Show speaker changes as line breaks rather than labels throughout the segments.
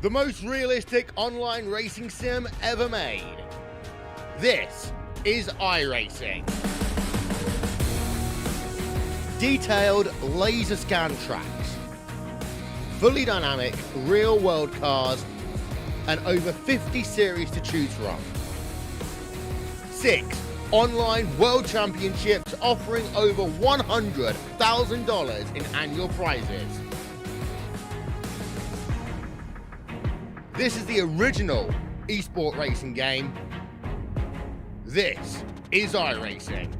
the most realistic online racing sim ever made. This is iRacing. Detailed laser scan tracks, fully dynamic real-world cars, and over 50 series to choose from. 6 online world championships offering over $100,000 in annual prizes. This is the original esport racing game. This is iRacing.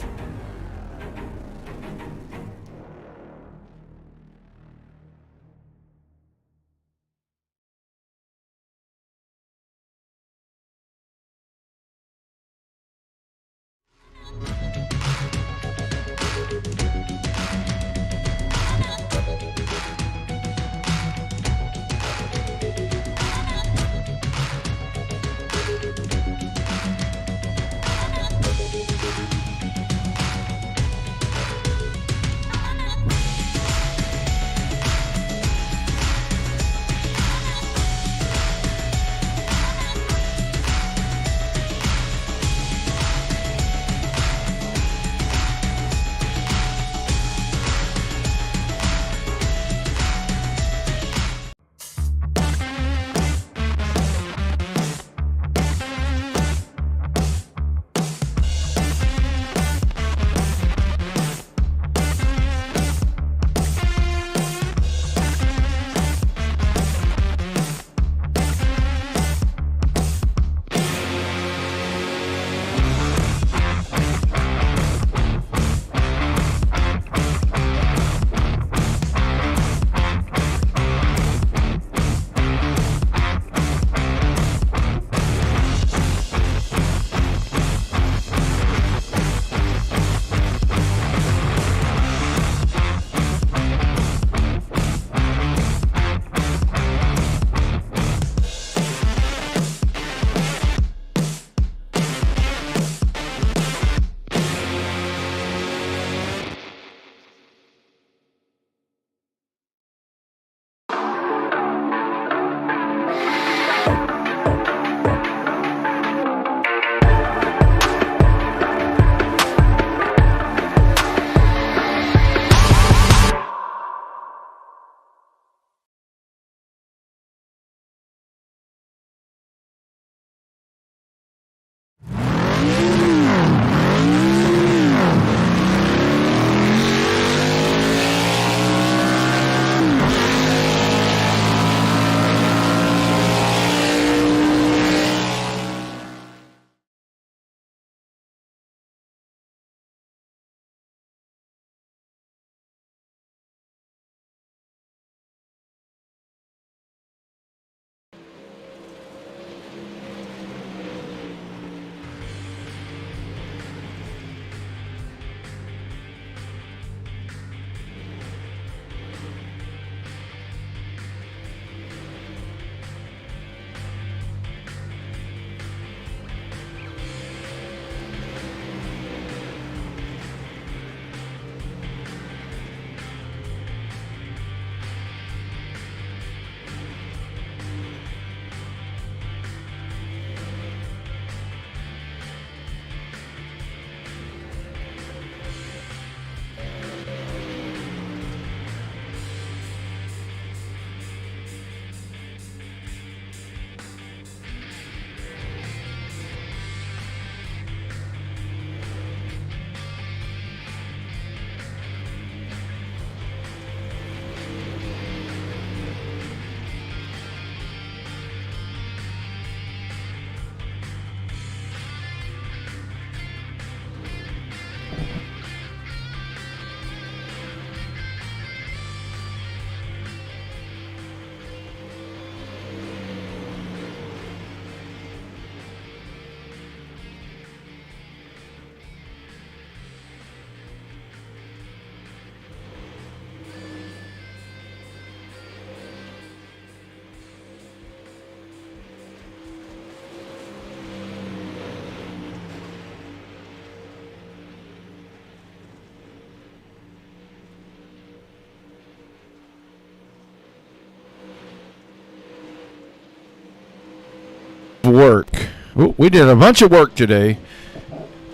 work. We did a bunch of work today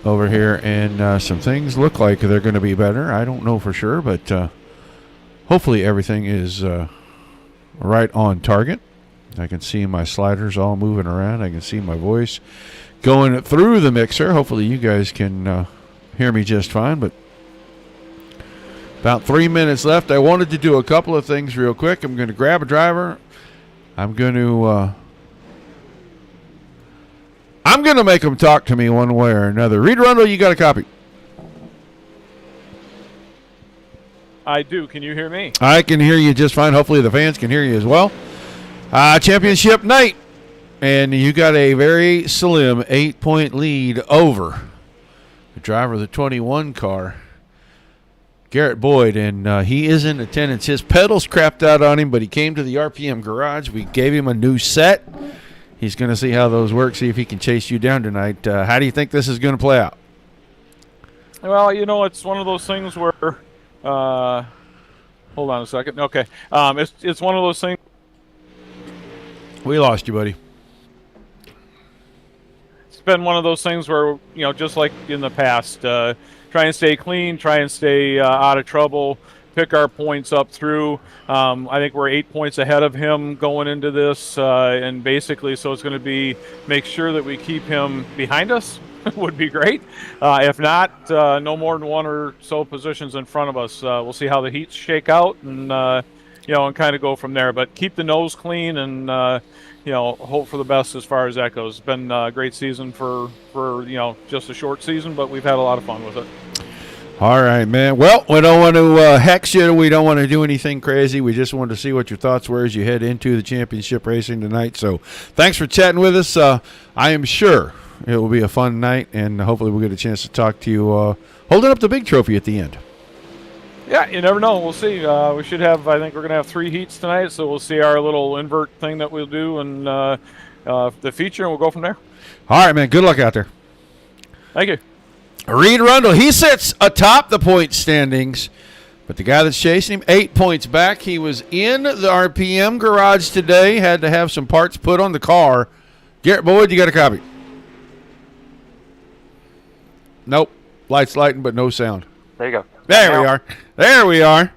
over here, and some things look like they're going to be better. I don't know for sure, but hopefully everything is right on target. I can see my sliders all moving around. I can see my voice going through the mixer. Hopefully you guys can hear me just fine, but about 3 minutes left. I wanted to do a couple of things real quick. I'm going to grab a driver. I'm going to make them talk to me one way or another. Reed Rundle, you got a copy?
I do. Can you hear me?
I can hear you just fine. Hopefully the fans can hear you as well. Championship night, and you got a very slim 8-point lead over the driver of the 21 car, Garrett Boyd, and he is in attendance. His pedals crapped out on him, but he came to the RPM garage. We gave him a new set. He's going to see how those work, see if he can chase you down tonight. How do you think this is going to play out?
Well, it's one of those things where hold on a second. Okay. It's one of those things.
We lost you, buddy.
It's been one of those things where, just like in the past, try and stay clean, try and stay out of trouble, pick our points up through. I think we're 8 points ahead of him going into this, and basically, so it's going to be make sure that we keep him behind us would be great. If not, no more than one or so positions in front of us. We'll see how the heats shake out, and and kind of go from there. But keep the nose clean, and hope for the best as far as that goes. It's been a great season for just a short season, but we've had a lot of fun with it.
All right, man. Well, we don't want to hex you. We don't want to do anything crazy. We just wanted to see what your thoughts were as you head into the championship racing tonight. So thanks for chatting with us. I am sure it will be a fun night, and hopefully we'll get a chance to talk to you holding up the big trophy at the end.
Yeah, you never know. We'll see. We should have, I think we're going to have 3 heats tonight, so we'll see our little invert thing that we'll do and the feature, and we'll go from there.
All right, man. Good luck out there.
Thank you.
Reed Rundle, he sits atop the point standings, but the guy that's chasing him, 8 points back. He was in the RPM garage today, had to have some parts put on the car. Garrett Boyd, you got a copy? Nope. Lights lighting, but no sound.
There you go.
There we are. There we are.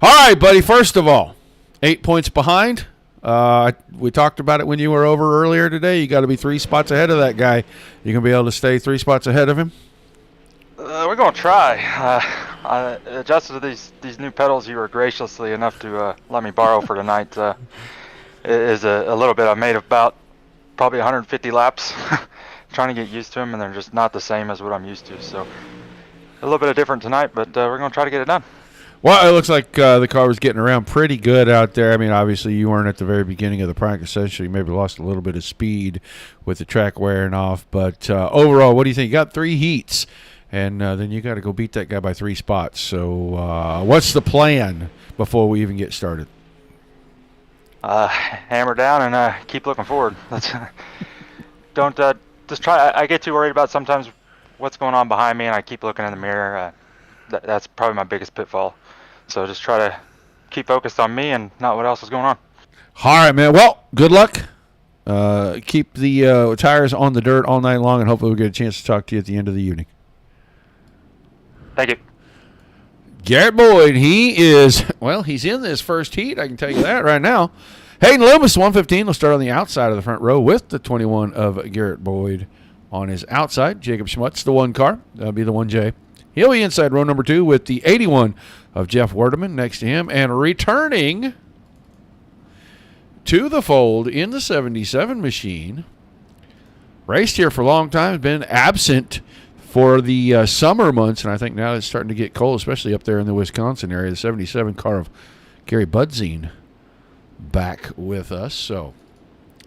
All right, buddy. First of all, 8 points behind. We talked about it when you were over earlier today. You got to be 3 spots ahead of that guy. You going to be able to stay 3 spots ahead of him?
We're going to try. I adjusted to these new pedals you were graciously enough to let me borrow for tonight. Is a little bit. I made about probably 150 laps trying to get used to them, and they're just not the same as what I'm used to. So a little bit of different tonight, but we're going to try to get it done.
Well, it looks like the car was getting around pretty good out there. I mean, obviously you weren't at the very beginning of the practice session. You maybe lost a little bit of speed with the track wearing off. But overall, what do you think? You got 3 heats, and then you got to go beat that guy by 3 spots. So what's the plan before we even get started?
Hammer down and keep looking forward. Don't just try. I get too worried about sometimes what's going on behind me, and I keep looking in the mirror. That's probably my biggest pitfall. So just try to keep focused on me and not what else is going on.
All right, man. Well, good luck. Keep the tires on the dirt all night long, and hopefully we'll get a chance to talk to you at the end of the evening.
Thank you.
Garrett Boyd, he's in this first heat. I can tell you that right now. Hayden Loomis, 115, will start on the outside of the front row with the 21 of Garrett Boyd on his outside. Jacob Schmutz, the 1 car. That'll be the 1J. He'll be inside row number 2 with the 81 of Jeff Werdeman next to him. And returning to the fold in the 77 machine, raced here for a long time, has been absent for the summer months, and I think now it's starting to get cold, especially up there in the Wisconsin area. The 77 car of Gary Budzine back with us. So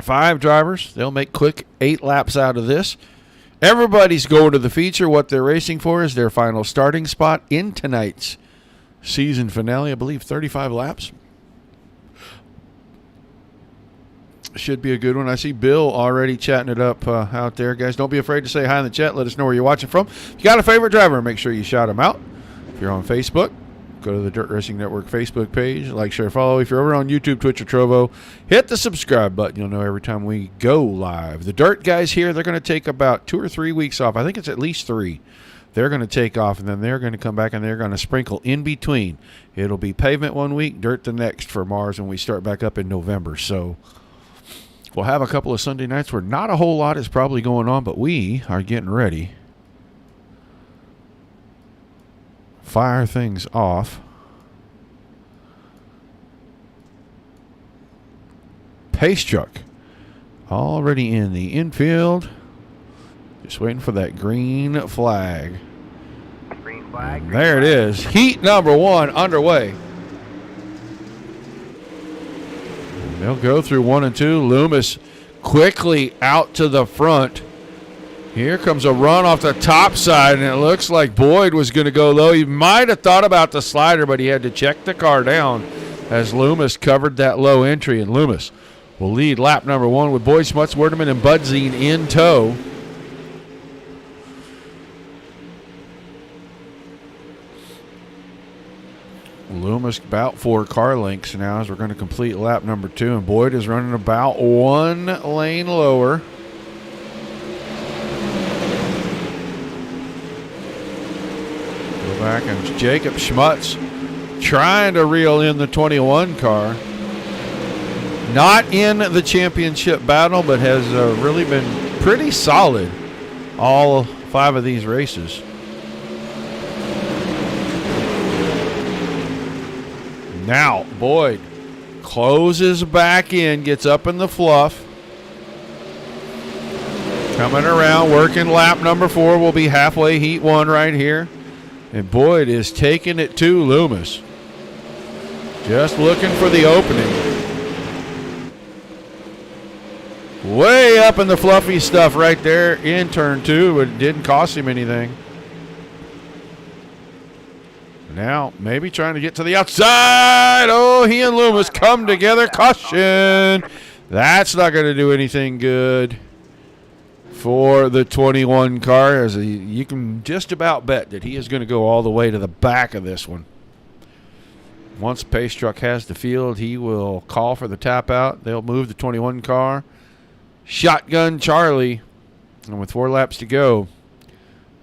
5 drivers. They'll make quick 8 laps out of this. Everybody's going to the feature. What they're racing for is their final starting spot in tonight's season finale. I believe 35 laps. Should be a good one. I see Bill already chatting it up out there. Guys, don't be afraid to say hi in the chat. Let us know where you're watching from. If you got a favorite driver, make sure you shout him out. If you're on Facebook, Go to the Dirt Racing Network Facebook page. Like, share, follow. If you're over on YouTube, Twitch, or Trovo, hit the subscribe button. You'll know every time we go live. The Dirt guys here, they're going to take about 2 or 3 weeks off. I think it's at least 3. They're going to take off, and then they're going to come back, and they're going to sprinkle in between. It'll be pavement one week, dirt the next for Mars when we start back up in November. So we'll have a couple of Sunday nights where not a whole lot is probably going on, but we are getting ready. Fire things off. Pace truck already in the infield. Just waiting for that green flag.
Green flag.
And there it is. Heat number 1 underway. And they'll go through 1 and 2. Loomis quickly out to the front. Here comes a run off the top side, and it looks like Boyd was going to go low. He might have thought about the slider, but he had to check the car down as Loomis covered that low entry. And Loomis will lead lap number 1 with Boyd, Schmutz, Werdeman, and Budzine in tow. Loomis about 4 car lengths now as we're going to complete lap number 2, and Boyd is running about 1 lane lower. Back, and Jacob Schmutz trying to reel in the 21 car. Not in the championship battle, but has really been pretty solid all 5 of these races. Now Boyd closes back in, gets up in the fluff. Coming around, working lap number 4. Will be halfway heat 1 right here. And Boyd is taking it to Loomis. Just looking for the opening. Way up in the fluffy stuff right there in turn 2. It didn't cost him anything. Now, maybe trying to get to the outside. Oh, he and Loomis come together. Caution. That's not going to do anything good for the 21 car, as you can just about bet that he is going to go all the way to the back of this one. Once Pace Truck has the field, he will call for the tap out. They'll move the 21 car. Shotgun Charlie, and with 4 laps to go,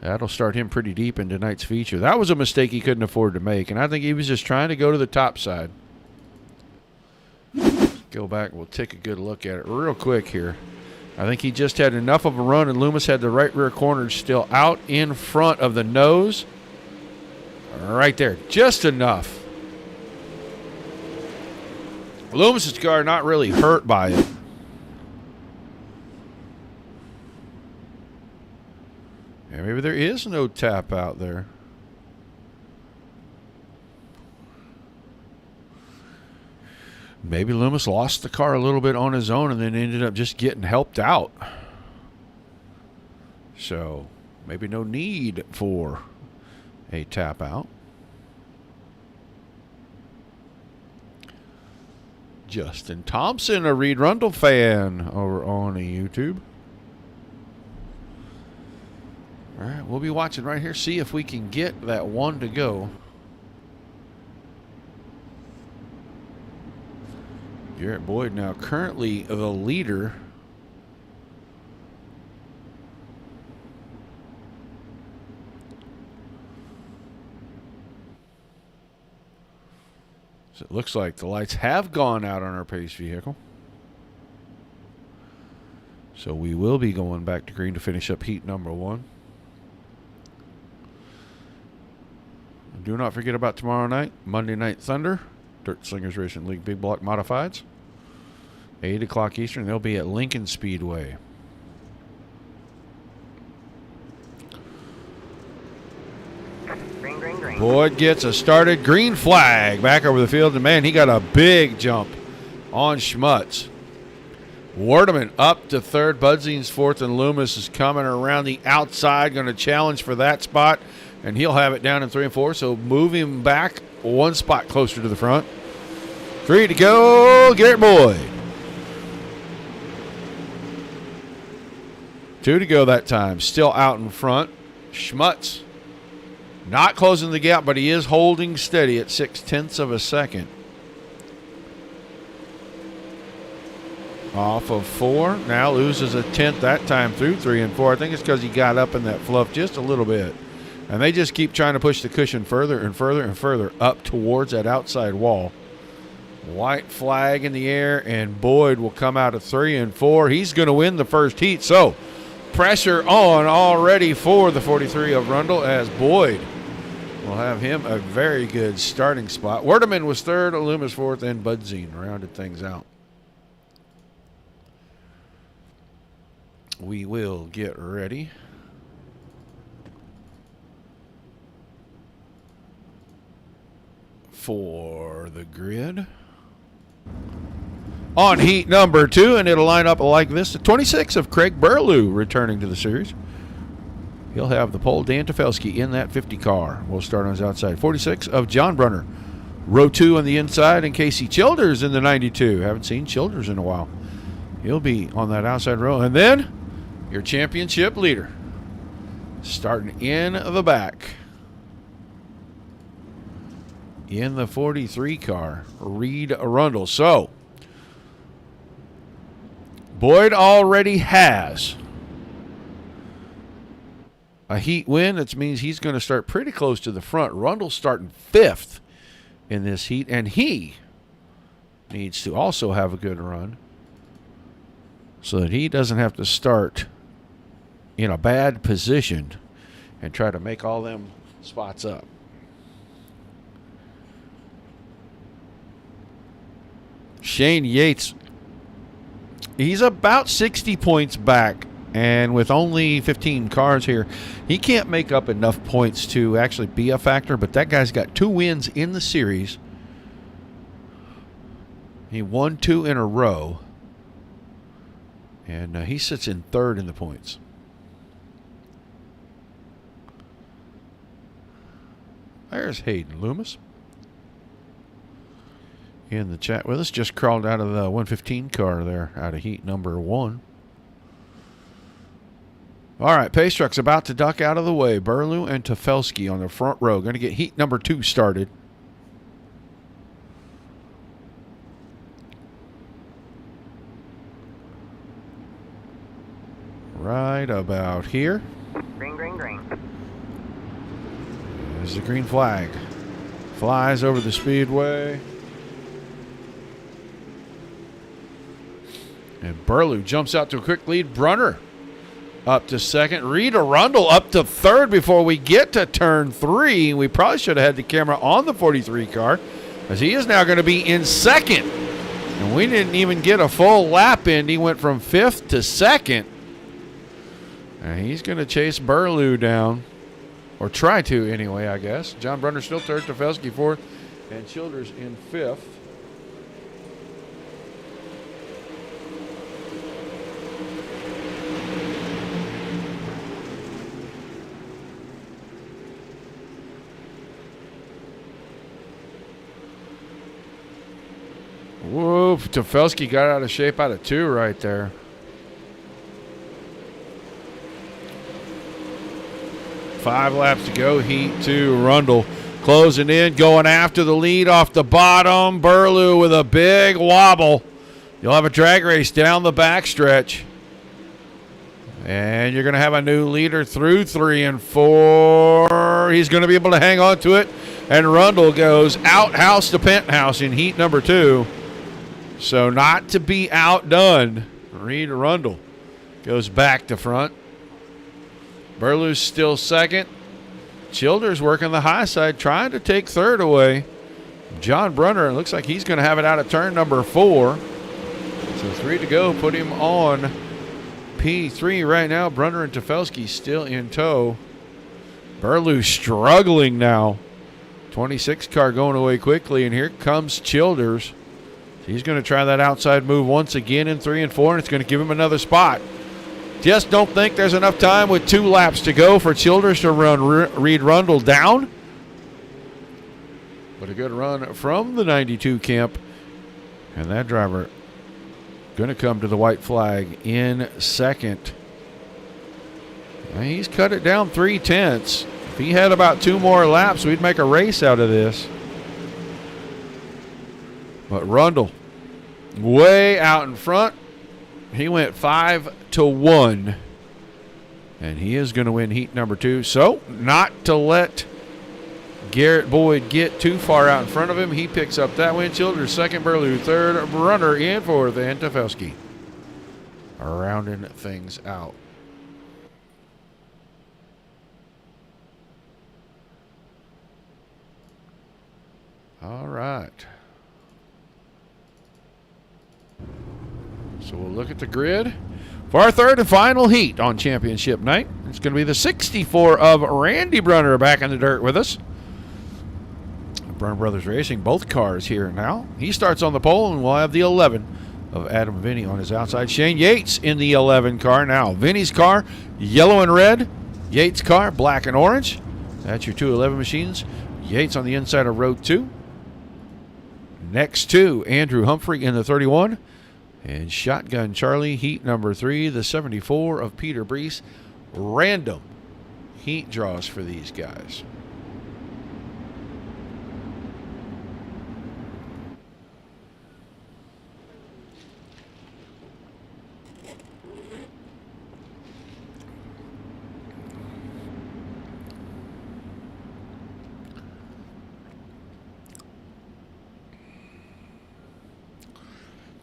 that'll start him pretty deep in tonight's feature. That was a mistake he couldn't afford to make, and I think he was just trying to go to the top side. Go back, we'll take a good look at it real quick here. I think he just had enough of a run, and Loomis had the right rear corners still out in front of the nose. Right there, just enough. Loomis's car not really hurt by it. Yeah, maybe there is no tap out there. Maybe Loomis lost the car a little bit on his own and then ended up just getting helped out. So maybe no need for a tap out. Justin Thompson, a Reed Rundle fan over on YouTube. All right, we'll be watching right here, see if we can get that 1 to go. Garrett Boyd now currently the leader. So it looks like the lights have gone out on our pace vehicle. So we will be going back to green to finish up heat number 1. Do not forget about tomorrow night, Monday Night Thunder, Dirt Slingers Racing League Big Block Modifieds. 8 o'clock Eastern, they'll be at Lincoln Speedway.
Green, green, green.
Boyd gets a started green flag back over the field, and man, he got a big jump on Schmutz. Werdeman up to 3rd, Budzine's 4th, and Loomis is coming around the outside, going to challenge for that spot, and he'll have it down in 3 and 4, so move him back 1 spot closer to the front. 3 to go, Garrett Boyd. 2 to go that time, still out in front. Schmutz Not closing the gap, but he is holding steady at 0.6 of a second. Off of 4. Now loses a tenth that time through 3 and 4. I think it's because he got up in that fluff just a little bit. And they just keep trying to push the cushion further and further and further up towards that outside wall. White flag in the air, and Boyd will come out of 3 and 4. He's going to win the first heat. So pressure on already for the 43 of Rundle, as Boyd will have him a very good starting spot. Werdeman was 3rd, Loomis 4th, and Budzine rounded things out. We will get ready for the grid on heat number 2, and it'll line up like this. The 26 of Craig Burlew returning to the series. He'll have the pole. Dan Tefelsky in that 50 car. We'll start on his outside. 46 of John Brunner. Row 2 on the inside, and Casey Childers in the 92. Haven't seen Childers in a while. He'll be on that outside row. And then your championship leader, starting in the back, in the 43 car, Reed Rundle. So Boyd already has a heat win. That means he's going to start pretty close to the front. Rundle's starting 5th in this heat, and he needs to also have a good run so that he doesn't have to start in a bad position and try to make all them spots up. Shane Yates, he's about 60 points back, and with only 15 cars here, he can't make up enough points to actually be a factor, but that guy's got 2 wins in the series. He won 2 in a row, and he sits in 3rd in the points. There's Hayden Loomis in the chat with us. Just crawled out of the 115 car there, out of heat number 1. All right, Pace Truck's about to duck out of the way. Burlew and Tefelsky on the front row. Going to get heat number 2 started. Right about here.
Green, green, green.
There's the green flag. Flies over the speedway. And Burlew jumps out to a quick lead. Brunner up to 2nd. Reed Rundle up to 3rd before we get to turn 3. We probably should have had the camera on the 43 car, as he is now going to be in 2nd. And we didn't even get a full lap in. He went from 5th to 2nd. And he's going to chase Burlew down. Or try to, anyway, I guess. John Brunner still 3rd, Tefelsky 4th, and Childers in 5th. Whoop, Tefelsky got out of shape out of 2 right there. Five laps to go. Heat 2. Rundle closing in, going after the lead off the bottom. Burlew with a big wobble. You'll have a drag race down the backstretch. And you're going to have a new leader through 3 and 4. He's going to be able to hang on to it. And Rundle goes outhouse to penthouse in heat number 2. So not to be outdone, Reed Rundle goes back to front. Burlew's still 2nd. Childers working the high side, trying to take 3rd away. John Brunner, it looks like he's going to have it out of turn number 4. So 3 to go, put him on P3 right now. Brunner and Tefelsky still in tow. Burlew struggling now. 26 car going away quickly, and here comes Childers. He's going to try that outside move once again in 3 and 4, and it's going to give him another spot. Just don't think there's enough time with 2 laps to go for Childers to run Reed Rundle down. But a good run from the 92 camp. And that driver going to come to the white flag in 2nd. And he's cut it down 3/10. he had about 2 more laps, we'd make a race out of this. But Rundle, way out in front. He went 5-1. And he is going to win heat number 2. So, not to let Garrett Boyd get too far out in front of him. He picks up that win. Childers second, Burlew third, Brunner in fourth, and Tefelsky rounding things out. All right. So we'll look at the grid for our third and final heat on championship night. It's going to be the 64 of Randy Brunner back in the dirt with us. Brunner Brothers Racing, both cars here now. He starts on the pole, and we'll have the 11 of Adam Vinny on his outside. Shane Yates in the 11 car now. Vinny's car, yellow and red. Yates' car, black and orange. That's your 211 machines. Yates on the inside of row 2. Next to Andrew Humphrey in the 31. And Shotgun Charlie, heat number 3, the 74 of Peter Brees. Random heat draws for these guys.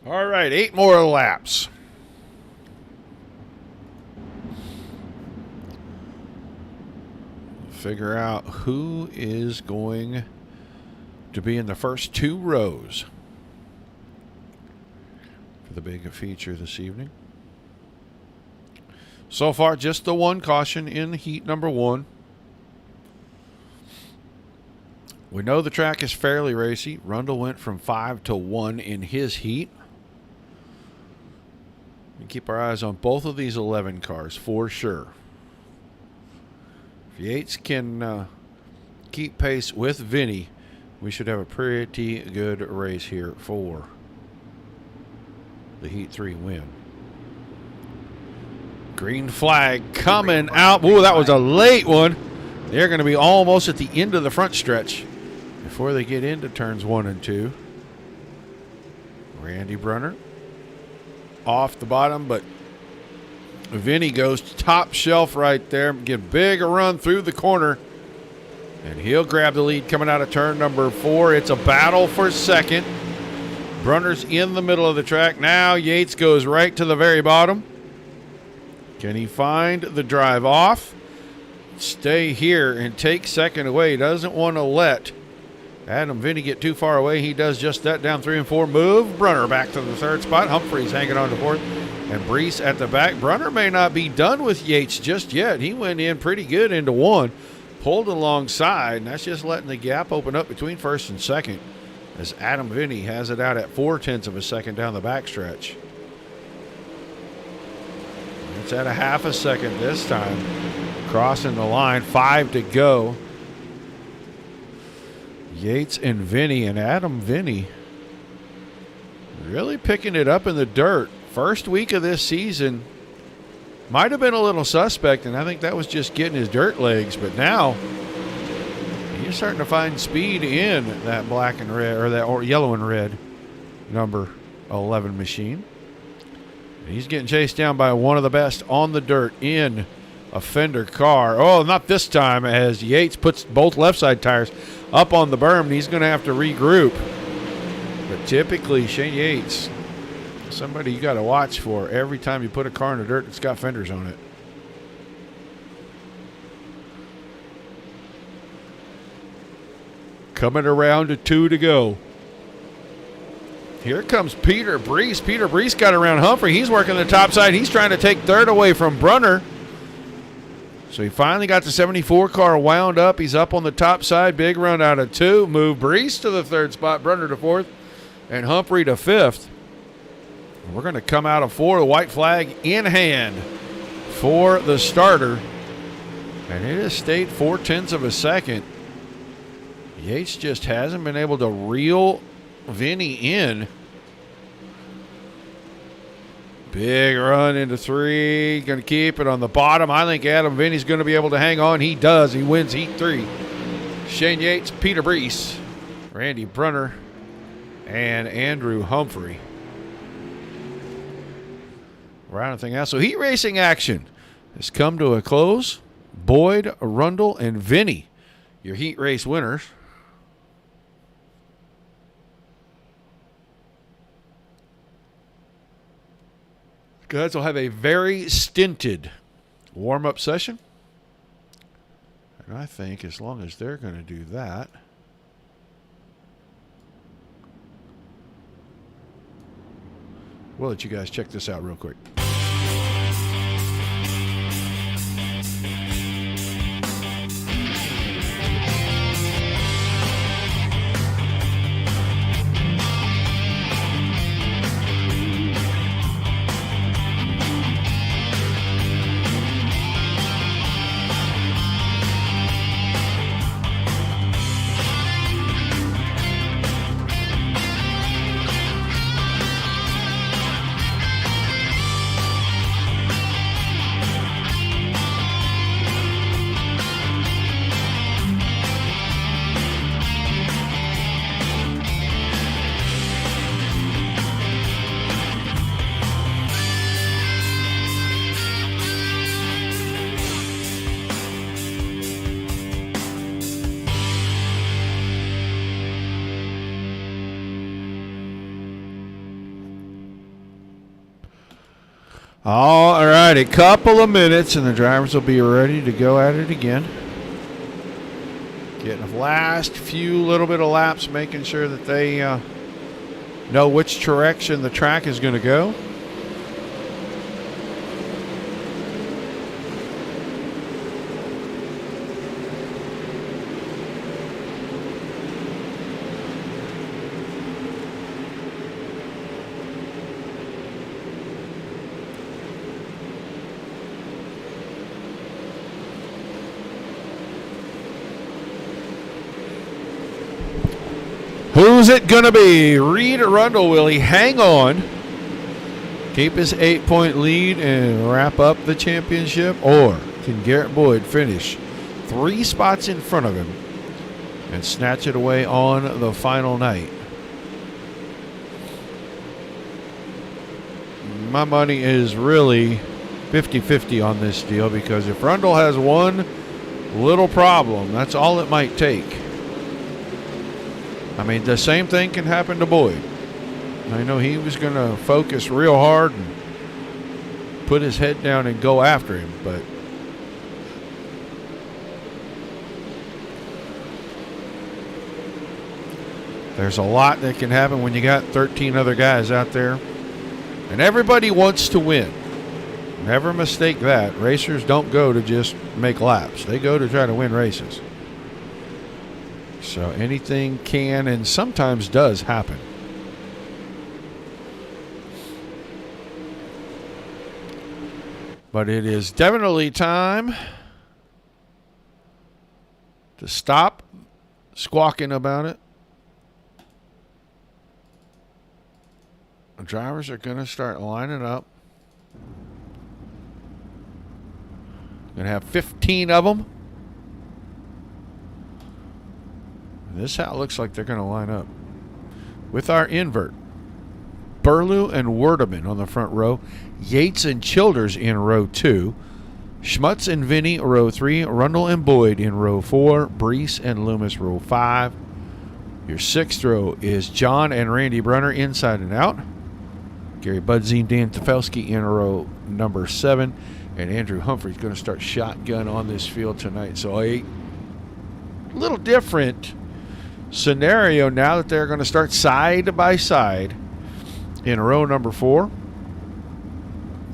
All right, 8 more laps. Figure out who is going to be in the first 2 rows for the big feature this evening. So far, just the 1 caution in heat number 1. We know the track is fairly racy. Rundle went from 5-1 in his heat. We keep our eyes on both of these 11 cars for sure. If Yates can keep pace with Vinny, we should have a pretty good race here for the Heat 3 win. Green flag coming out. Ooh, that was a late one. They're going to be almost at the end of the front stretch before they get into turns 1 and 2. Randy Brunner off the bottom, but Vinny goes top shelf right there. Get big a run through the corner, and he'll grab the lead coming out of turn number 4. It's a battle for second. Brunner's in the middle of the track. Now Yates goes right to the very bottom. Can he find the drive off? Stay here and take second away. He doesn't want to let Adam Vinny get too far away. He does just that down 3 and 4. Move Brunner back to the 3rd spot. Humphreys hanging on to 4th. And Brees at the back. Brunner may not be done with Yates just yet. He went in pretty good into 1. Pulled alongside. And that's just letting the gap open up between 1st and 2nd. As Adam Vinny has it out at 0.4 of a second down the backstretch. It's at a half a second this time. Crossing the line. 5 to go. Yates and Vinny, and Adam Vinny really picking it up in the dirt. First week of this season might have been a little suspect, and I think that was just getting his dirt legs, but now he's starting to find speed in that black and red, or that yellow and red number 11 machine. And he's getting chased down by one of the best on the dirt in a Fender car. Oh, not this time, as Yates puts both left side tires up on the berm, and he's going to have to regroup. But typically, Shane Yates, somebody you got to watch for every time you put a car in the dirt that's got fenders on it. Coming around to 2 to go. Here comes Peter Brees. Peter Brees got around Humphrey. He's working the top side. He's trying to take 3rd away from Brunner. So he finally got the 74 car wound up. He's up on the top side. Big run out of 2. Move Brees to the 3rd spot. Brunner to 4th. And Humphrey to 5th. We're going to come out of 4. The white flag in hand for the starter. And it has stayed 0.4 of a second. Yates just hasn't been able to reel Vinny in. Big run into 3. Going to keep it on the bottom. I think Adam Vinny's going to be able to hang on. He does. He wins heat 3. Shane Yates, Peter Brees, Randy Brunner, and Andrew Humphrey. Round thing out. So heat racing action has come to a close. Boyd, Rundle, and Vinny, your heat race winners. Guys will have a very stinted warm-up session. And I think as long as they're going to do that, we'll let you guys check this out real quick. All right, a couple of minutes, and the drivers will be ready to go at it again. Getting the last few little bit of laps, making sure that they know which direction the track is going to go. Who's it going to be? Reed Rundle, will he hang on, keep his 8-point lead, and wrap up the championship? Or can Garrett Boyd finish 3 spots in front of him and snatch it away on the final night? My money is really 50-50 on this deal, because if Rundle has one little problem, that's all it might take. I mean, the same thing can happen to Boyd. I know he was going to focus real hard and put his head down and go after him, but there's a lot that can happen when you got 13 other guys out there, and everybody wants to win. Never mistake that. Racers don't go to just make laps. They go to try to win races. So anything can and sometimes does happen. But it is definitely time to stop squawking about it. The drivers are going to start lining up. Going to have 15 of them. This is how it looks like they're going to line up. With our invert, Burlew and Werdeman on the front row. Yates and Childers in row 2. Schmutz and Vinny, row 3. Rundle and Boyd in row 4. Brees and Loomis, row 5. Your 6th row is John and Randy Brunner inside and out. Gary Budzine, Dan Tefelsky in row number 7. And Andrew Humphrey's going to start shotgun on this field tonight. So a little different scenario now that they're going to start side by side in row number 4.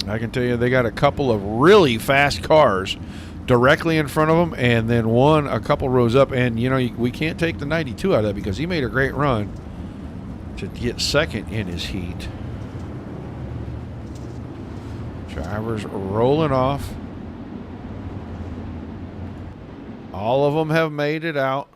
I can tell you they got a couple of really fast cars directly in front of them, and then one a couple rows up. And, you know, we can't take the 92 out of that because he made a great run to get second in his heat. Drivers rolling off. All of them have made it out.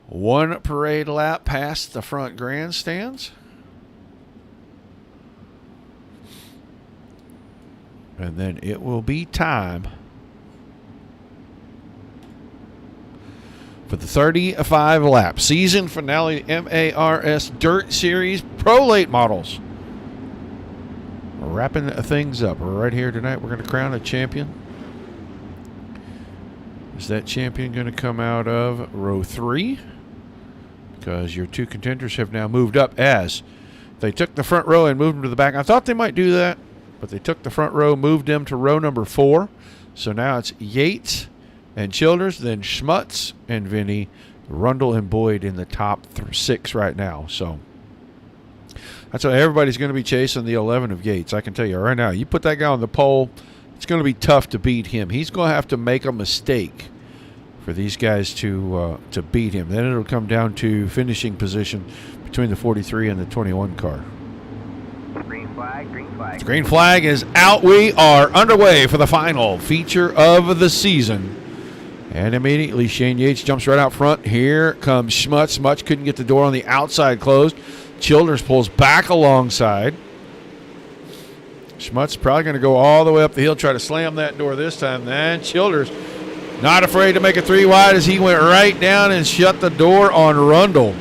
One parade lap past the front grandstands. And then it will be time for the 35 lap season finale MARS Dirt Series Pro Late Models. We're wrapping things up. We're right here tonight. We're going to crown a champion. Is that champion going to come out of row 3? Because your 2 contenders have now moved up as they took the front row and moved them to the back. I thought they might do that, but they took the front row, moved them to row number 4. So now it's Yates and Childers, then Schmutz and Vinny, Rundle and Boyd in the top 6 right now. So that's why everybody's going to be chasing the 11 of Yates. I can tell you right now, you put that guy on the pole, it's going to be tough to beat him. He's going to have to make a mistake for these guys to beat him. Then it'll come down to finishing position between the 43 and the 21 car.
Green flag, green flag.
The green flag is out. We are underway for the final feature of the season. And immediately Shane Yates jumps right out front. Here comes Schmutz. Schmutz couldn't get the door on the outside closed. Childers pulls back alongside. Schmutz probably going to go all the way up the hill, try to slam that door this time. Then Childers not afraid to make a 3 wide as he went right down and shut the door on Rundle.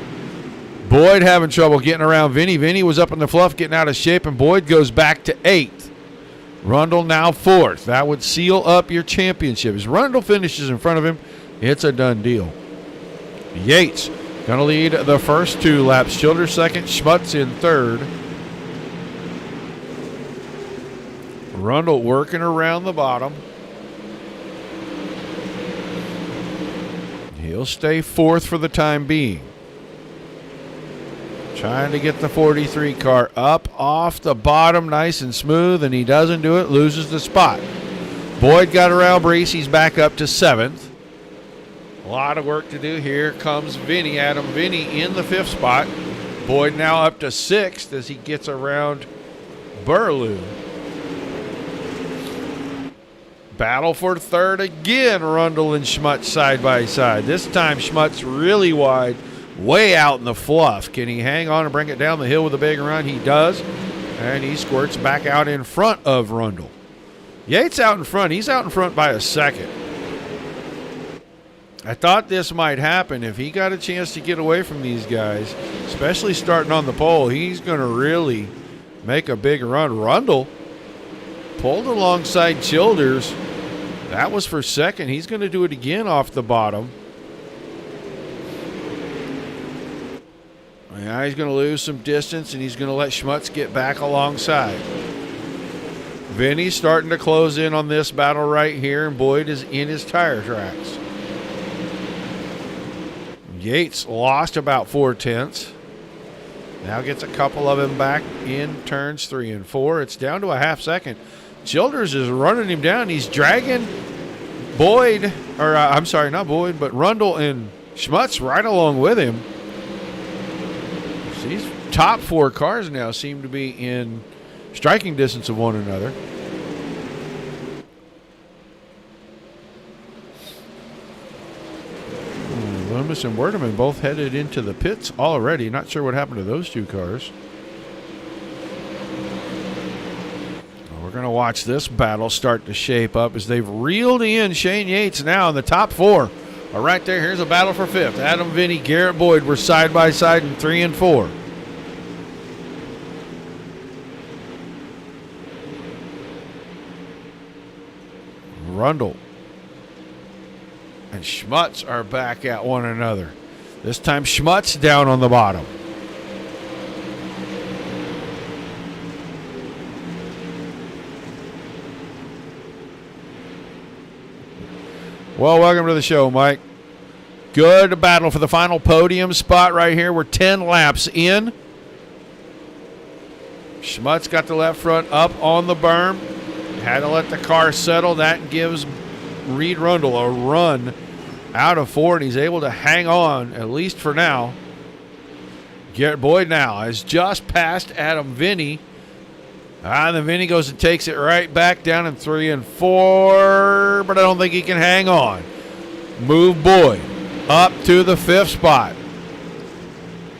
Boyd having trouble getting around Vinny. Vinny was up in the fluff getting out of shape, and Boyd goes back to 8th. Rundle now 4th. That would seal up your championship. As Rundle finishes in front of him, it's a done deal. Yates going to lead the first 2 laps. Childers second, Schmutz in 3rd. Rundle working around the bottom. He'll stay 4th for the time being. Trying to get the 43 car up off the bottom nice and smooth, and he doesn't do it, loses the spot. Boyd got around Brees. He's back up to 7th. A lot of work to do. Here comes Vinny. Adam Vinny in the 5th spot. Boyd now up to 6th as he gets around Burlew. Battle for 3rd again. Rundle and Schmutz side by side. This time Schmutz really wide, way out in the fluff. Can he hang on and bring it down the hill with a big run? He does. And he squirts back out in front of Rundle. Yates out in front. He's out in front by a second. I thought this might happen. If he got a chance to get away from these guys, especially starting on the pole, he's going to really make a big run. Rundle pulled alongside Childers. That was for second. He's going to do it again off the bottom. Now he's going to lose some distance, and he's going to let Schmutz get back alongside. Vinny's starting to close in on this battle right here, and Boyd is in his tire tracks. Yates lost about 4/10. Now gets a couple of them back in turns 3 and 4. It's down to a half second. Childers is running him down. He's dragging Boyd, or I'm sorry, not Boyd, but Rundle and Schmutz right along with him. These top 4 cars now seem to be in striking distance of one another. Loomis and Werdeman both headed into the pits already. Not sure what happened to those 2 cars. We're going to watch this battle start to shape up as they've reeled in Shane Yates now in the top 4. All right, there. Here's a battle for 5th. Adam Vinny, Garrett Boyd were side by side in 3 and 4. Rundle and Schmutz are back at one another. This time Schmutz down on the bottom. Well, welcome to the show, Mike. Good battle for the final podium spot right here. We're 10 laps in. Schmutz got the left front up on the berm. Had to let the car settle. That gives Reed Rundle a run out of 4, and he's able to hang on, at least for now. Garrett Boyd now has just passed Adam Vinny. And then Vinny goes and takes it right back down in 3 and 4, but I don't think he can hang on. Move Boyd. up to the 5th spot.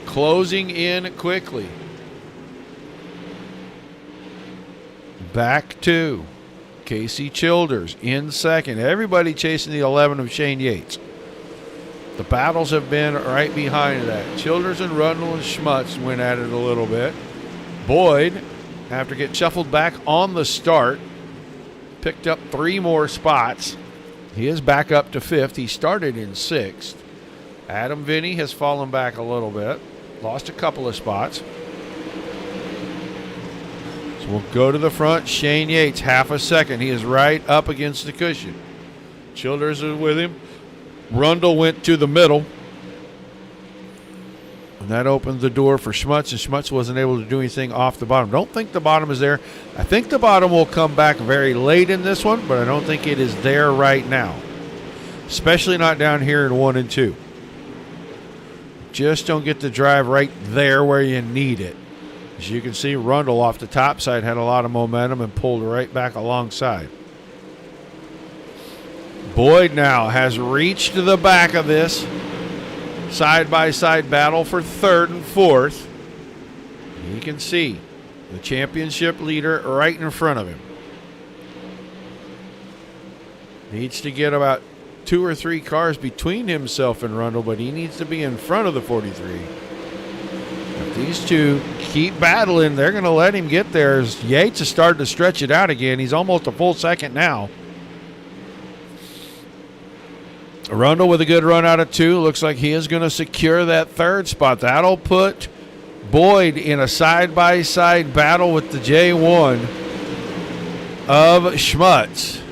Closing in quickly. Back to Casey Childers in 2nd. Everybody chasing the 11 of Shane Yates. The battles have been right behind that. Childers and Rundle and Schmutz went at it a little bit. Boyd, after getting shuffled back on the start, picked up 3 more spots. He is back up to 5th. He started in 6th. Adam Vinny has fallen back a little bit. Lost a couple of spots. So we'll go to the front. Shane Yates, half a second. He is right up against the cushion. Childers is with him. Rundle went to the middle. And that opened the door for Schmutz, and Schmutz wasn't able to do anything off the bottom. Don't think the bottom is there. I think the bottom will come back very late in this one, but I don't think it is there right now. Especially not down here in 1 and 2. Just don't get the drive right there where you need it. As you can see, Rundle off the top side had a lot of momentum and pulled right back alongside. Boyd now has reached to the back of this side-by-side battle for 3rd and 4th. You can see the championship leader right in front of him. Needs to get about 2 or 3 cars between himself and Rundle, but he needs to be in front of the 43. If these two keep battling, they're going to let him get there. As Yates has started to stretch it out again. He's almost a full second now. Rundle with a good run out of 2. Looks like he is going to secure that 3rd spot. That'll put Boyd in a side-by-side battle with the J1 of Schmutz.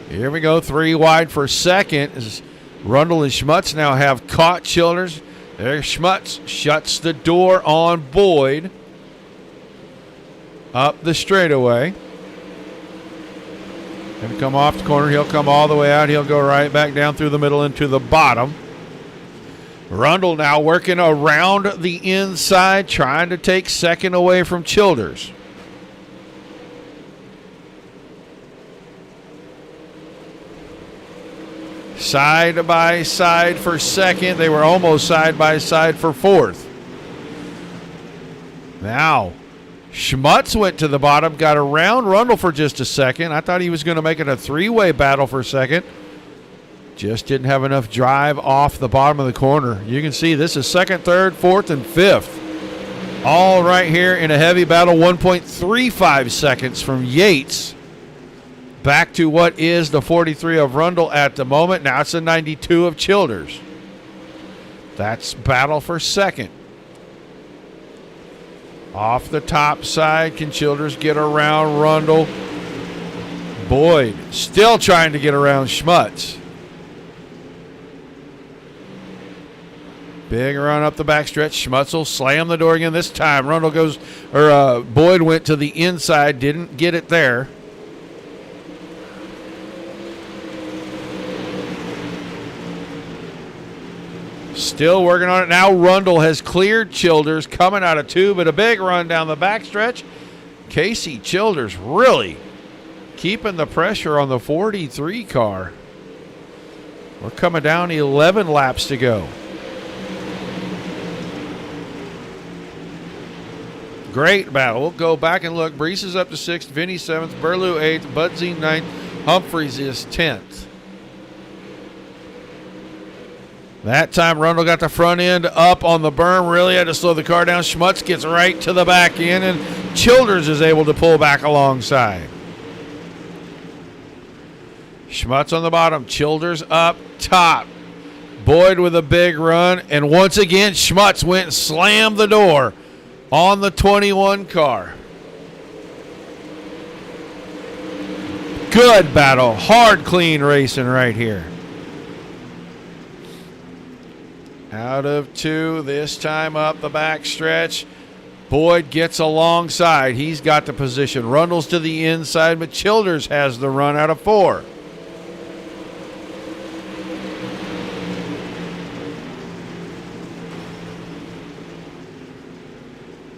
Here we go. 3 wide for 2nd. As Rundle and Schmutz now have caught Childers. There Schmutz shuts the door on Boyd. Up the straightaway. Going to come off the corner. He'll come all the way out. He'll go right back down through the middle into the bottom. Rundle now working around the inside, trying to take 2nd away from Childers. Side by side for 2nd. They were almost side by side for 4th. Now, Schmutz went to the bottom, got around Rundle for just a second. I thought he was going to make it a 3-way battle for 2nd. Just didn't have enough drive off the bottom of the corner. You can see this is 2nd, 3rd, 4th, and 5th. All right here in a heavy battle. 1.35 seconds from Yates back to what is the 43 of Rundle at the moment. Now it's the 92 of Childers. That's battle for 2nd. Off the top side, can Childers get around Rundle? Boyd still trying to get around Schmutz. Big run up the backstretch. Schmutz will slam the door again this time. Rundle goes, Boyd went to the inside, didn't get it there. Still working on it. Now Rundle has cleared Childers coming out of 2, but a big run down the backstretch. Casey Childers really keeping the pressure on the 43 car. We're coming down 11 laps to go. Great battle. We'll go back and look. Brees is up to 6th, Vinny 7th, Burlew 8th, Budsy 9th, Humphreys is 10th. That time Rundle got the front end up on the berm. Really had to slow the car down. Schmutz gets right to the back end, and Childers is able to pull back alongside. Schmutz on the bottom. Childers up top. Boyd with a big run. And once again, Schmutz went and slammed the door on the 21 car. Good battle. Hard, clean racing right here. Out of 2, this time up the back stretch. Boyd gets alongside. He's got the position. Rundle's to the inside, but Childers has the run out of 4.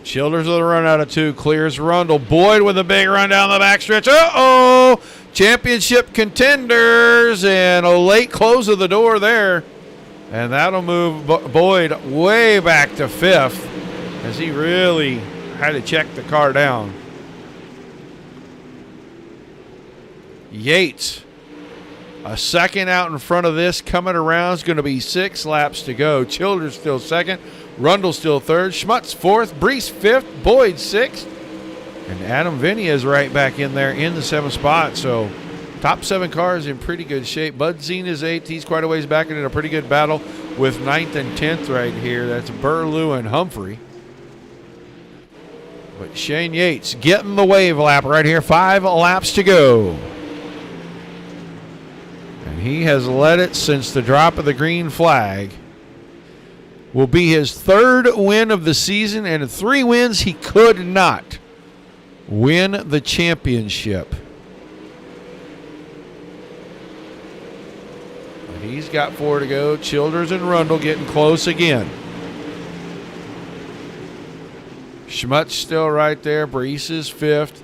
Childers with a run out of 2, clears Rundle. Boyd with a big run down the backstretch. Uh-oh! championship contenders, and a late close of the door there. And that'll move Boyd way back to 5th as he really had to check the car down. Yates, a second out in front of this, coming around. Is going to be 6 laps to go. Childers still second. Rundle still third. Schmutz 4th. Brees 5th. Boyd 6th. And Adam Vinny is right back in there in the 7th spot. So top 7 cars in pretty good shape. Bud Zine is 8th. He's quite a ways back and in a pretty good battle with 9th and 10th right here. That's Burlew and Humphrey. But Shane Yates getting the wave lap right here. 5 laps to go. And he has led it since the drop of the green flag. Will be his 3rd win of the season, and 3 wins he could not win the championship. But he's got 4 to go. Childers and Rundle getting close again. Schmutz still right there. Brees is 5th.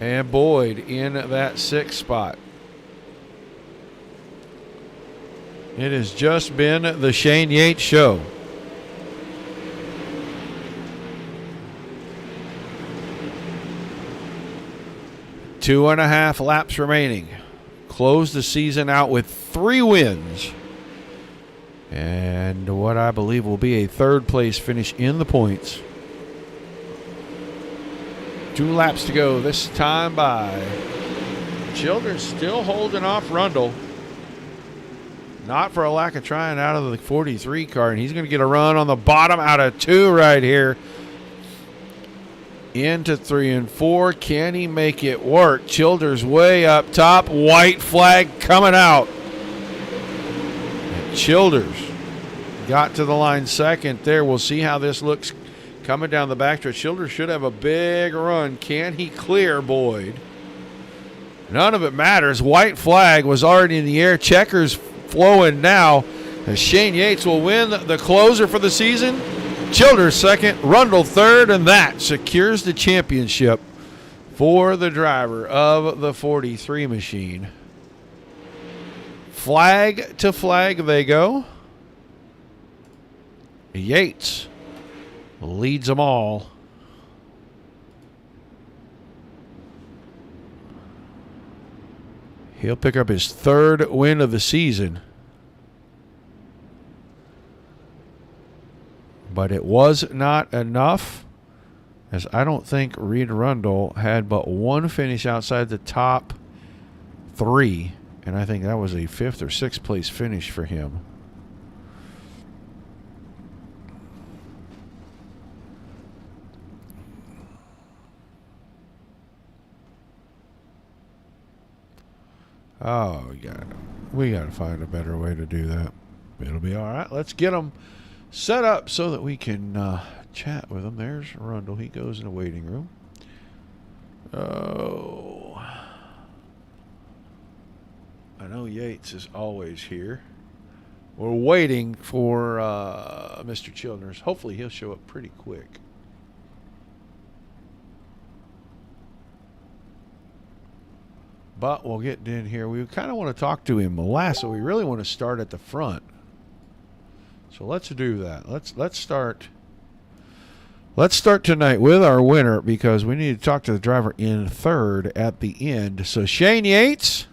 And Boyd in that 6th spot. It has just been the Shane Yates show. Two and a half laps remaining. Close the season out with 3 wins. And what I believe will be a 3rd place finish in the points. 2 laps to go this time by. Childers still holding off Rundle. Not for a lack of trying out of the 43 car. And he's going to get a run on the bottom out of 2 right here. Into 3 and 4. Can he make it work? Childers way up top. White flag coming out. And Childers got to the line 2nd there. We'll see how this looks coming down the backstretch. Childers should have a big run. Can he clear Boyd? None of it matters. White flag was already in the air. Checkers flowing now. As Shane Yates will win the closer for the season. Childers 2nd, Rundle 3rd, and that secures the championship for the driver of the 43 machine. Flag to flag they go. Yates leads them all. He'll pick up his 3rd win of the season. But it was not enough, as I don't think Reed Rundle had but 1 finish outside the top 3, and I think that was a 5th or 6th place finish for him. Oh, we got to find a better way to do that. It'll be all right. Let's get them set up so that we can chat with him. There's Rundle. He goes in the waiting room. Oh. I know Yates is always here. We're waiting for Mr. Childers. Hopefully he'll show up pretty quick. But we'll get in here. We kind of want to talk to him last, so we really want to start at the front. So let's do that. Let's start. Let's start tonight with our winner, because we need to talk to the driver in 3rd at the end. So Shane Yates.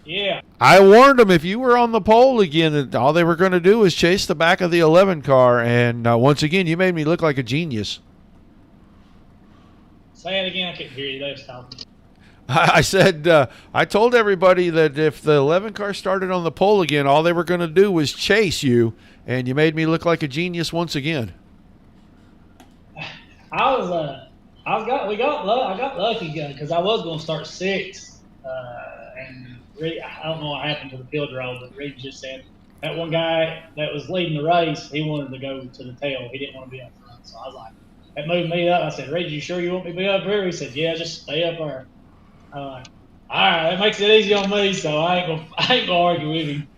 Yeah.
I warned him if you were on the pole again, that all they were going to do was chase the back of the 11 car, and once again, you made me look like a genius.
Say it again. I couldn't hear you last time.
I said, I told everybody that if the 11 car started on the pole again, all they were going to do was chase you, and you made me look like a genius once again.
I got lucky because I was going to start 6th, and Reed, I don't know what happened to the field draw, but Reed just said that one guy that was leading the race, he wanted to go to the tail. He didn't want to be up front, so I was like, that moved me up. I said, Reed, you sure you want me to be up here? He said, yeah, just stay up there. I'm like, all right, that makes it easy on me, so I ain't gonna argue with him.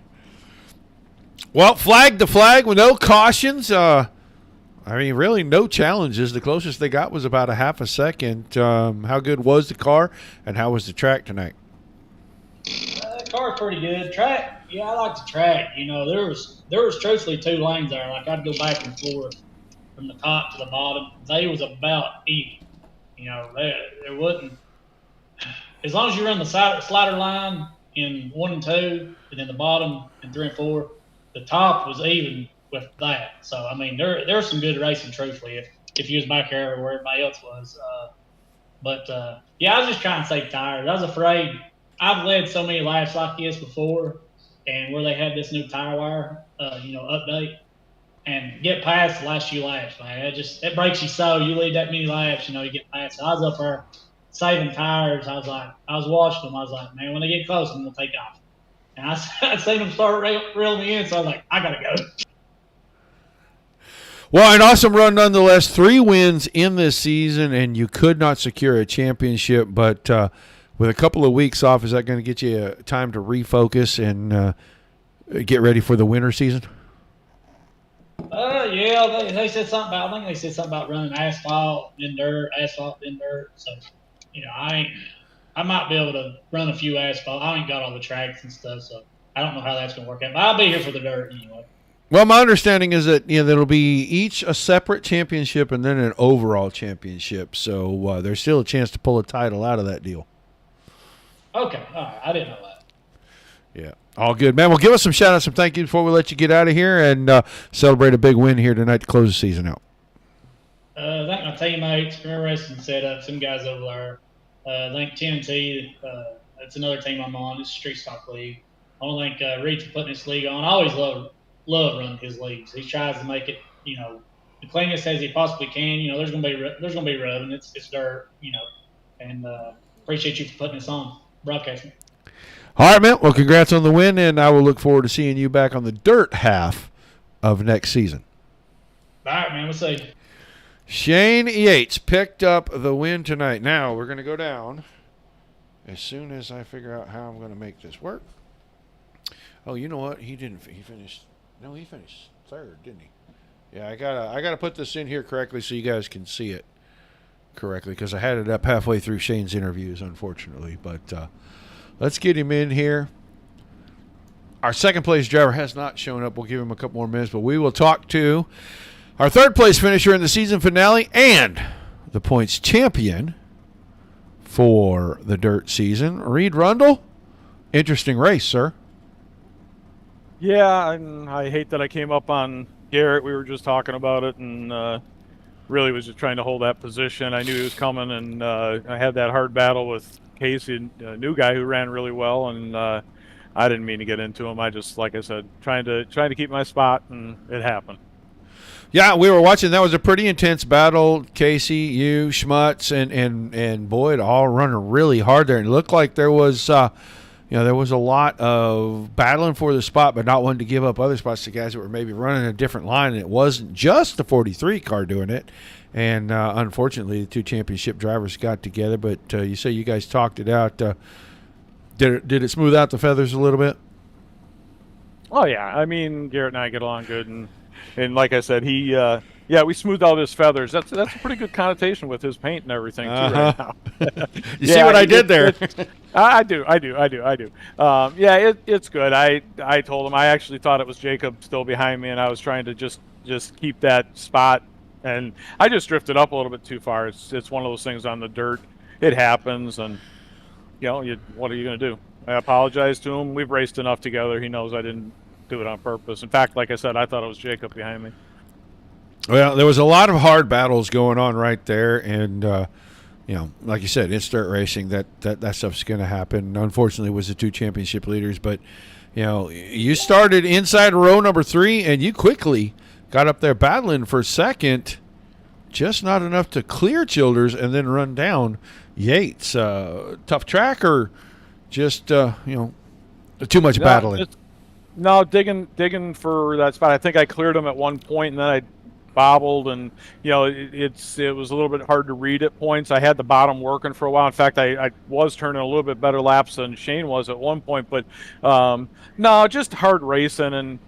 Well, flag to flag with no cautions. I I mean, really no challenges. The closest they got was about a half a second. How good was the car, and how was the track tonight?
Car's pretty good. Track, yeah, I like the track. You know, there was truthfully 2 lanes there. Like, I'd go back and forth from the top to the bottom. They was about even. You know, there wasn't, as long as you run the slider line in 1 and 2, and then the bottom in 3 and 4, the top was even with that. So, I mean, there's some good racing, truthfully, if you was back there where everybody else was. Yeah, I was just trying to save tires. I was afraid. I've led so many laps like this before, and where they had this new tire wire, update, and get past the last few laps, man. It breaks you so. You lead that many laps, you get past. So I was up there saving tires. I was watching them. I was like, man, when they get close, I'm going to take off. And I seen them start reeling me in, so I was like, I got to go.
Well, an awesome run nonetheless. 3 wins in this season, and you could not secure a championship. But with a couple of weeks off, is that going to get you time to refocus and get ready for the winter season?
Yeah, they said something about. I think they said something about running asphalt, then dirt, asphalt, then dirt. So, I might be able to run a few asphalt. I ain't got all the tracks and stuff, so I don't know how that's going to work out. But I'll be here for the dirt anyway.
Well, my understanding is that there'll be each a separate championship and then an overall championship. So there's still a chance to pull a title out of that deal.
Okay, all right. I didn't know that.
Yeah, all good, man. Well, give us some shout-outs, some thank you before we let you get out of here and celebrate a big win here tonight to close the season out.
Thank my teammates, Career Wrestling Setup, some guys over there. Thank TNT. That's another team I'm on. It's a Street Stock League. I want to thank Reed for putting this league on. I always love running his leagues. He tries to make it, the cleanest as he possibly can. There's gonna be rubbing. It's dirt. And appreciate you for putting this on, broadcasting.
All right, man. Well, congrats on the win, and I will look forward to seeing you back on the dirt half of next season.
All right, man. We'll see.
Shane Yates picked up the win tonight. Now we're going to go down as soon as I figure out how I'm going to make this work. Oh, you know what? He finished. No, he finished third, didn't he? Yeah, I gotta put this in here correctly so you guys can see it correctly because I had it up halfway through Shane's interviews, unfortunately. But let's get him in here. Our second place driver has not shown up. We'll give him a couple more minutes, but we will talk to our third place finisher in the season finale and the points champion for the dirt season, Reed Rundle. Interesting race, sir.
Yeah, and I hate that I came up on Garrett. We were just talking about it, and really was just trying to hold that position. I knew he was coming, and I had that hard battle with Casey, a new guy who ran really well, and I didn't mean to get into him. I just, like I said, trying to keep my spot, and it happened.
Yeah, we were watching. That was a pretty intense battle. Casey, you, Schmutz, and Boyd all running really hard there. And it looked like there was, there was a lot of battling for the spot, but not wanting to give up other spots to guys that were maybe running a different line. And it wasn't just the 43 car doing it. And unfortunately, the 2 championship drivers got together. But you say you guys talked it out. Did it smooth out the feathers a little bit?
Oh yeah, I mean Garrett and I get along good, and like I said, we smoothed out his feathers. That's a pretty good connotation with his paint and everything too right now.
You see what I did there?
I do. It's good. I told him I actually thought it was Jacob still behind me, and I was trying to just keep that spot, and I just drifted up a little bit too far. It's one of those things on the dirt. It happens, and what are you going to do? I apologize to him. We've raced enough together. He knows I didn't do it on purpose. In fact, like I said, I thought it was Jacob behind me.
Well, there was a lot of hard battles going on right there, and like you said, it's dirt racing. That stuff's going to happen. Unfortunately, it was the 2 championship leaders, but you started inside row number 3, and you quickly got up there battling for second. Just not enough to clear Childers and then run down Yates. Tough track, or just too much battling.
No, digging for that spot. I think I cleared him at one point, and then I bobbled, and it was a little bit hard to read at points. I had the bottom working for a while. In fact, I was turning a little bit better laps than Shane was at one point, but no, just hard racing, and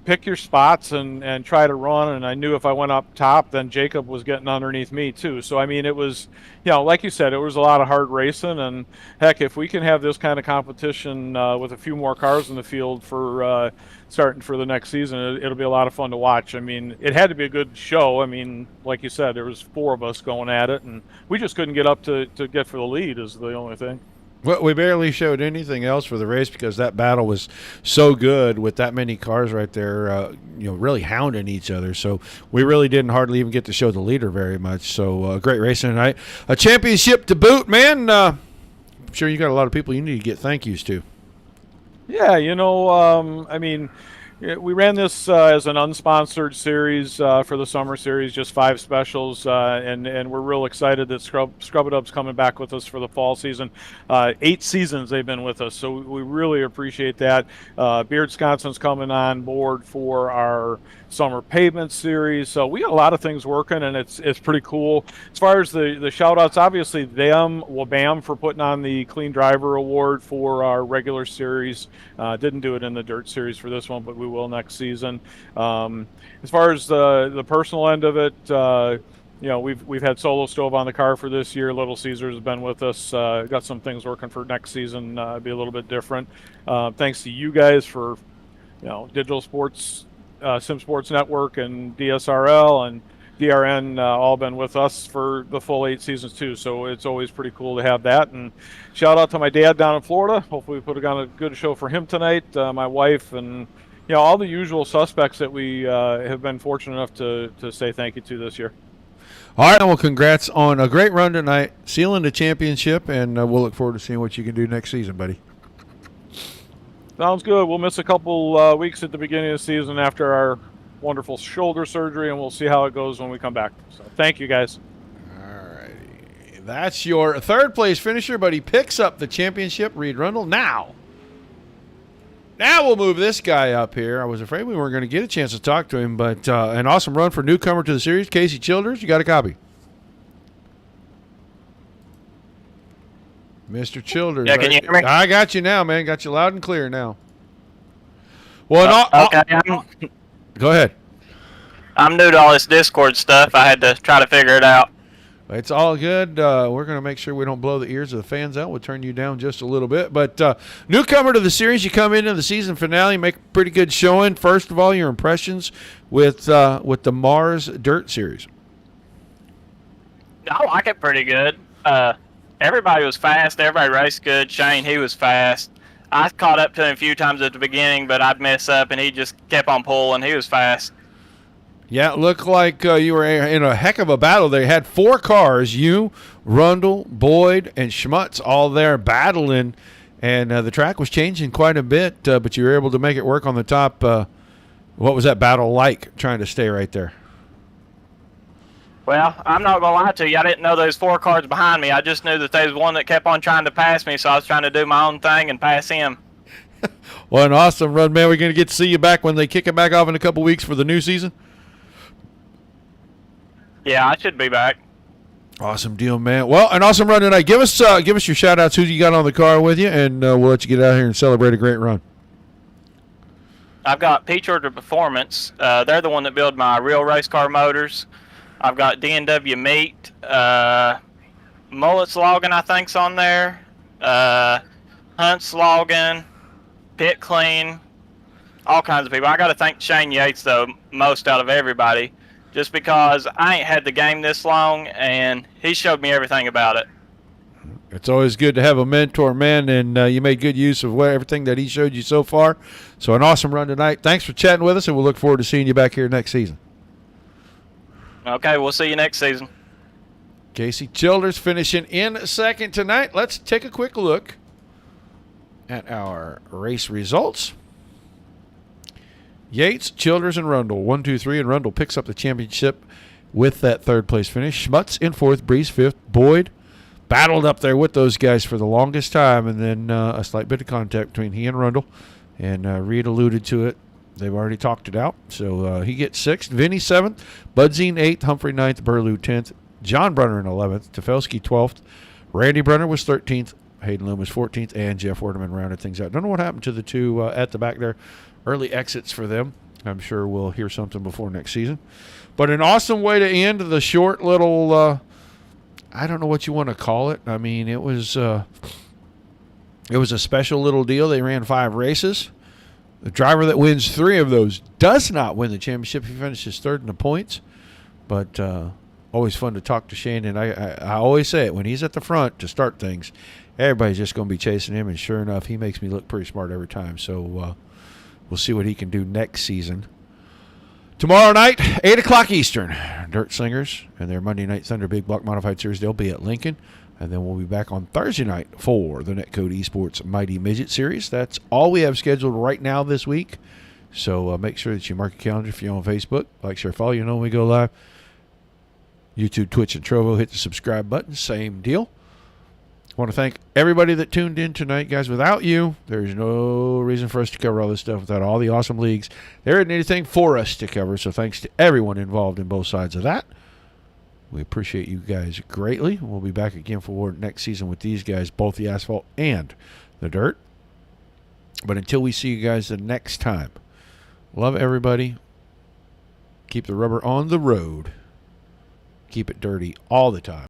pick your spots and try to run. And I knew if I went up top, then Jacob was getting underneath me too. So I mean, it was, like you said, it was a lot of hard racing. And heck, if we can have this kind of competition with a few more cars in the field for starting for the next season, it'll be a lot of fun to watch. I mean, it had to be a good show. I mean, like you said, there was 4 of us going at it, and we just couldn't get up to get for the lead is the only thing.
Well, we barely showed anything else for the race because that battle was so good with that many cars right there, really hounding each other. So we really didn't hardly even get to show the leader very much. So great racing tonight. A championship to boot, man. I'm sure you got a lot of people you need to get thank yous to.
Yeah, I mean, we ran this as an unsponsored series for the summer series, just 5 specials, and we're real excited that Scrub It Up's coming back with us for the fall season. 8 seasons they've been with us, so we really appreciate that. Beardscotson's coming on board for our summer pavement series, so we got a lot of things working, and it's pretty cool. As far as the shout outs, obviously Wabam for putting on the Clean Driver Award for our regular series. Didn't do it in the dirt series for this one, but we will next season. As far as the personal end of it, we've had Solo Stove on the car for this year. Little Caesars has been with us. Got some things working for next season. Be a little bit different. Thanks to you guys for Digital Sports, Sim Sports Network, and DSRL and DRN all been with us for the full 8 seasons too. So it's always pretty cool to have that. And shout out to my dad down in Florida. Hopefully we put on a good show for him tonight. My wife and all the usual suspects that we have been fortunate enough to say thank you to this year.
All right, well, congrats on a great run tonight, sealing the championship, and we'll look forward to seeing what you can do next season, buddy.
Sounds good. We'll miss a couple weeks at the beginning of the season after our wonderful shoulder surgery, and we'll see how it goes when we come back. So thank you, guys.
All righty. That's your 3rd place finisher, but he picks up the championship, Reed Rundle. Now we'll move this guy up here. I was afraid we weren't going to get a chance to talk to him, but an awesome run for newcomer to the series, Casey Childers. You got a copy. Mr. Childers.
Yeah, can you hear me?
I got you now, man. Got you loud and clear now. Well,
okay.
Go ahead.
I'm new to all this Discord stuff. I had to try to figure it out.
It's all good. We're going to make sure we don't blow the ears of the fans out. We'll turn you down just a little bit. But newcomer to the series, you come into the season finale, make a pretty good showing. First of all, your impressions with the Mars Dirt Series.
I like it pretty good. Everybody was fast. Everybody raced good. Shane, he was fast. I caught up to him a few times at the beginning, but I'd mess up, and he just kept on pulling. He was fast.
Yeah, it looked like you were in a heck of a battle. They had 4 cars, you, Rundle, Boyd, and Schmutz all there battling, and the track was changing quite a bit, but you were able to make it work on the top. What was that battle like, trying to stay right there?
Well, I'm not going to lie to you. I didn't know those 4 cars behind me. I just knew that there was one that kept on trying to pass me, so I was trying to do my own thing and pass him.
Well, an awesome run, man. We're going to get to see you back when they kick it back off in a couple weeks for the new season.
Yeah, I should be back.
Awesome deal, man. Well, an awesome run tonight. Give us your shout-outs, who you got on the car with you, and we'll let you get out here and celebrate a great run.
I've got Peach Orchard Performance. They're the one that build my real race car motors. I've got D&W Meat. Mullet's Logging, I think's on there. Hunt's Logging. Pit Clean. All kinds of people. I got to thank Shane Yates, though, most out of everybody, just because I ain't had the game this long, and he showed me everything about it.
It's always good to have a mentor, man, and you made good use of everything that he showed you so far. So an awesome run tonight. Thanks for chatting with us, and we'll look forward to seeing you back here next season.
Okay, we'll see you next season.
Casey Childers finishing in second tonight. Let's take a quick look at our race results. Yates, Childers, and Rundle. 1, 2, 3, and Rundle picks up the championship with that 3rd place finish. Schmutz in 4th, Breeze 5th. Boyd battled up there with those guys for the longest time, and then a slight bit of contact between he and Rundle. And Reed alluded to it. They've already talked it out. So he gets 6th. Vinny 7th. Budzine 8th. Humphrey 9th. Burlew 10th. John Brunner in 11th. Tefelsky 12th. Randy Brunner was 13th. Hayden Loomis 14th. And Jeff Werdeman rounded things out. Don't know what happened to the 2 at the back there. Early exits for them. I'm sure we'll hear something before next season. But an awesome way to end the short little, I don't know what you want to call it. I mean, it was a special little deal. They ran 5 races. The driver that wins 3 of those does not win the championship. He finishes 3rd in the points. But always fun to talk to Shane. And I always say it, when he's at the front to start things, everybody's just going to be chasing him. And sure enough, he makes me look pretty smart every time. So we'll see what he can do next season. Tomorrow night, 8 o'clock Eastern, Dirt Slingers and their Monday Night Thunder Big Block Modified Series. They'll be at Lincoln. And then we'll be back on Thursday night for the Netcode Esports Mighty Midget Series. That's all we have scheduled right now this week. So make sure that you mark your calendar if you're on Facebook. Like, share, follow. You know when we go live. YouTube, Twitch, and Trovo. Hit the subscribe button. Same deal. I want to thank everybody that tuned in tonight, guys. Without you, there's no reason for us to cover all this stuff. Without all the awesome leagues, there isn't anything for us to cover. So thanks to everyone involved in both sides of that. We appreciate you guys greatly. We'll be back again for next season with these guys, both the asphalt and the dirt. But until we see you guys the next time, love everybody. Keep the rubber on the road. Keep it dirty all the time.